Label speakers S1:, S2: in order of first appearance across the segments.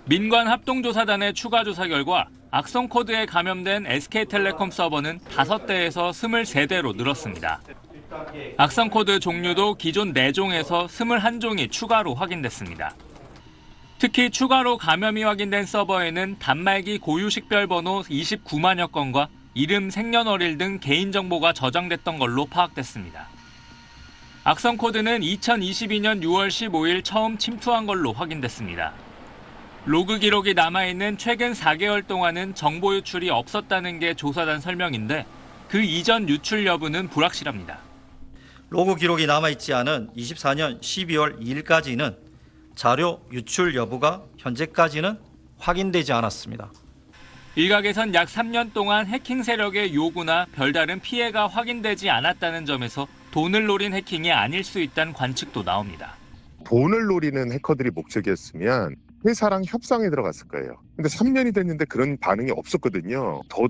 S1: 민관합동조사단의 추가 조사 결과 악성 코드에 감염된 SK텔레콤 서버는 5대에서 23대로 늘었습니다. 악성 코드 종류도 기존 4종에서 21종이 추가로 확인됐습니다. 특히 추가로 감염이 확인된 서버에는 단말기 고유 식별 번호 29만여 건과 이름, 생년월일 등 개인정보가 저장됐던 걸로 파악됐습니다. 악성 코드는 2022년 6월 15일 처음 침투한 걸로 확인됐습니다. 로그 기록이 남아있는 최근 4개월 동안은 정보 유출이 없었다는 게 조사단 설명인데 그 이전 유출 여부는 불확실합니다.
S2: 로그 기록이 남아있지 않은 24년 12월 2일까지는 자료 유출 여부가 현재까지는 확인되지 않았습니다.
S1: 일각에선 약 3년 동안 해킹 세력의 요구나 별다른 피해가 확인되지 않았다는 점에서 돈을 노린 해킹이 아닐 수 있다는 관측도 나옵니다.
S3: 돈을 노리는 해커들이 목적이었으면 회사랑 협상에 들어갔을 거예요. 근데 3년이 됐는데 그런 반응이 없었거든요. 더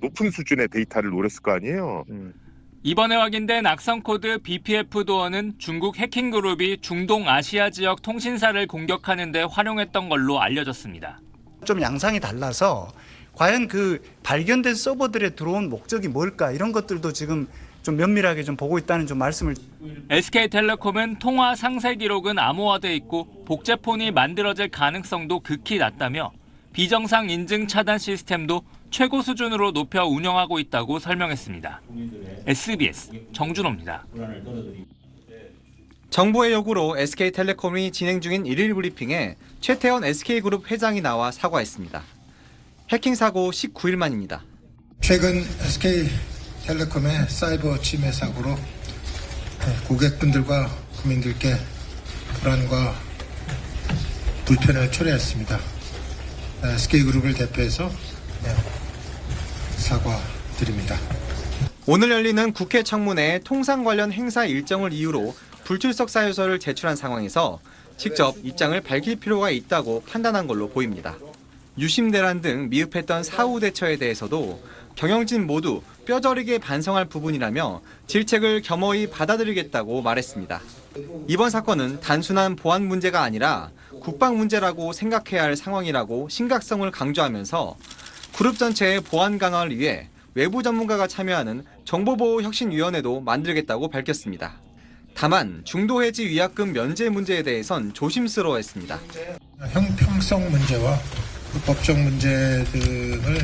S3: 높은 수준의 데이터를 노렸을 거 아니에요.
S1: 이번에 확인된 악성 코드 BPF 도어는 중국 해킹 그룹이 중동 아시아 지역 통신사를 공격하는 데 활용했던 걸로 알려졌습니다.
S4: 좀 양상이 달라서 과연 그 발견된 서버들에 들어온 목적이 뭘까 이런 것들도 지금 좀 면밀하게 좀 보고 있다는 좀 말씀을.
S1: SK텔레콤은 통화 상세 기록은 암호화돼 있고 복제폰이 만들어질 가능성도 극히 낮다며 비정상 인증 차단 시스템도 최고 수준으로 높여 운영하고 있다고 설명했습니다. SBS 정준호입니다.
S5: 정부의 요구로 SK텔레콤이 진행 중인 1일 브리핑에 최태원 SK그룹 회장이 나와 사과했습니다. 해킹 사고 19일 만입니다.
S6: 최근 SK텔레콤의 사이버 침해 사고로 고객분들과 국민들께 불안과 불편을 초래했습니다. SK그룹을 대표해서 사과드립니다.
S5: 오늘 열리는 국회 청문회 통상 관련 행사 일정을 이유로 불출석 사유서를 제출한 상황에서 직접 입장을 밝힐 필요가 있다고 판단한 걸로 보입니다. 유심 대란 등 미흡했던 사후 대처에 대해서도 경영진 모두 뼈저리게 반성할 부분이라며 질책을 겸허히 받아들이겠다고 말했습니다. 이번 사건은 단순한 보안 문제가 아니라 국방 문제라고 생각해야 할 상황이라고 심각성을 강조하면서 그룹 전체의 보안 강화를 위해 외부 전문가가 참여하는 정보보호혁신위원회도 만들겠다고 밝혔습니다. 다만 중도해지 위약금 면제 문제에 대해선 조심스러워했습니다.
S6: 형평성 문제와 법적 문제 등을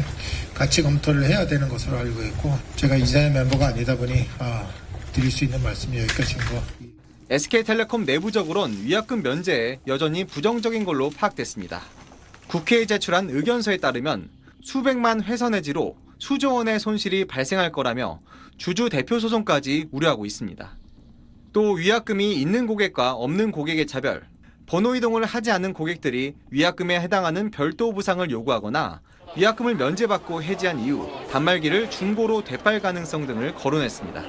S6: 같이 검토를 해야 되는 것으로 알고 있고 제가 이사회 멤버가 아니다 보니 드릴 수 있는 말씀이 여기까지인 것.
S5: SK텔레콤 내부적으론 위약금 면제에 여전히 부정적인 걸로 파악됐습니다. 국회에 제출한 의견서에 따르면 수백만 회선 해지로 수조 원의 손실이 발생할 거라며 주주 대표 소송까지 우려하고 있습니다. 또 위약금이 있는 고객과 없는 고객의 차별, 번호 이동을 하지 않은 고객들이 위약금에 해당하는 별도 보상을 요구하거나 위약금을 면제받고 해지한 이후 단말기를 중고로 되팔 가능성 등을 거론했습니다.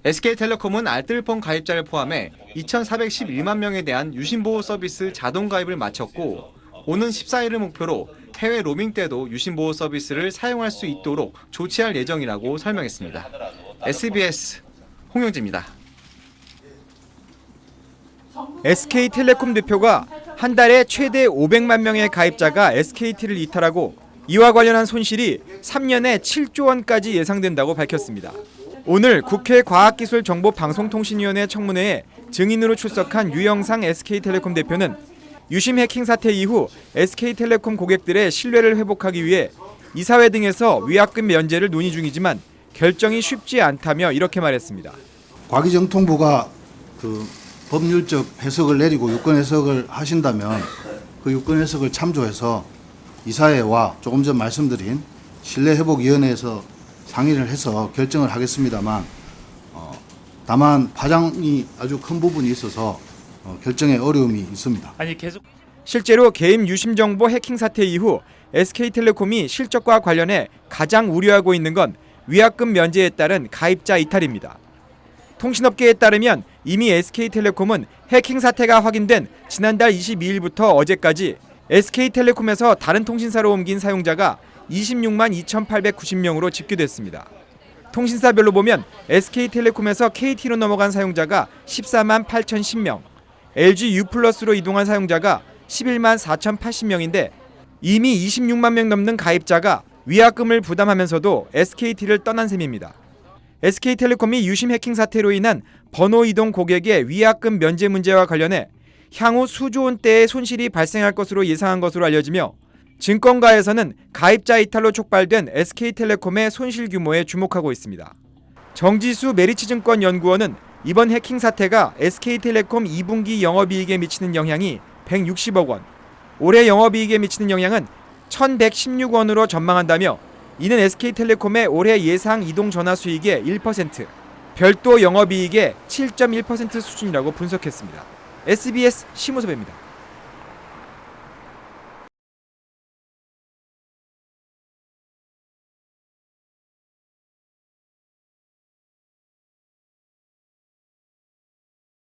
S5: SK텔레콤은 알뜰폰 가입자를 포함해 2,411만 명에 대한 유심보호 서비스 자동 가입을 마쳤고 오는 14일을 목표로 해외 로밍 때도 유심보호 서비스를 사용할 수 있도록 조치할 예정이라고 설명했습니다. SBS 홍영지입니다.
S7: SK텔레콤 대표가 한 달에 최대 500만 명의 가입자가 SKT를 이탈하고 이와 관련한 손실이 3년에 7조 원까지 예상된다고 밝혔습니다. 오늘 국회 과학기술정보방송통신위원회 청문회에 증인으로 출석한 유영상 SK텔레콤 대표는 유심 해킹 사태 이후 SK텔레콤 고객들의 신뢰를 회복하기 위해 이사회 등에서 위약금 면제를 논의 중이지만 결정이 쉽지 않다며 이렇게 말했습니다.
S8: 과기정통부가 법률적 해석을 내리고 유권 해석을 하신다면 그 유권 해석을 참조해서 이사회와 조금 전 말씀드린 신뢰회복위원회에서 상의를 해서 결정을 하겠습니다만 다만 파장이 아주 큰 부분이 있어서 결정에 어려움이 있습니다.
S7: 실제로 개인 유심 정보 해킹 사태 이후 SK텔레콤이 실적과 관련해 가장 우려하고 있는 건 위약금 면제에 따른 가입자 이탈입니다. 통신업계에 따르면 이미 SK텔레콤은 해킹 사태가 확인된 지난달 22일부터 어제까지 SK텔레콤에서 다른 통신사로 옮긴 사용자가 26만 2,890명으로 집계됐습니다. 통신사별로 보면 SK텔레콤에서 KT로 넘어간 사용자가 14만 8,010명, LG U+로 이동한 사용자가 11만 4,080명인데 이미 26만 명 넘는 가입자가 위약금을 부담하면서도 SKT를 떠난 셈입니다. SK텔레콤이 유심 해킹 사태로 인한 번호 이동 고객의 위약금 면제 문제와 관련해 향후 수조 원대의 손실이 발생할 것으로 예상한 것으로 알려지며 증권가에서는 가입자 이탈로 촉발된 SK텔레콤의 손실 규모에 주목하고 있습니다. 정지수 메리츠증권 연구원은 이번 해킹 사태가 SK텔레콤 2분기 영업이익에 미치는 영향이 160억 원, 올해 영업이익에 미치는 영향은 1,116원으로 전망한다며 이는 SK텔레콤의 올해 예상 이동 전화 수익의 1%, 별도 영업이익의 7.1% 수준이라고 분석했습니다. SBS 심우섭입니다.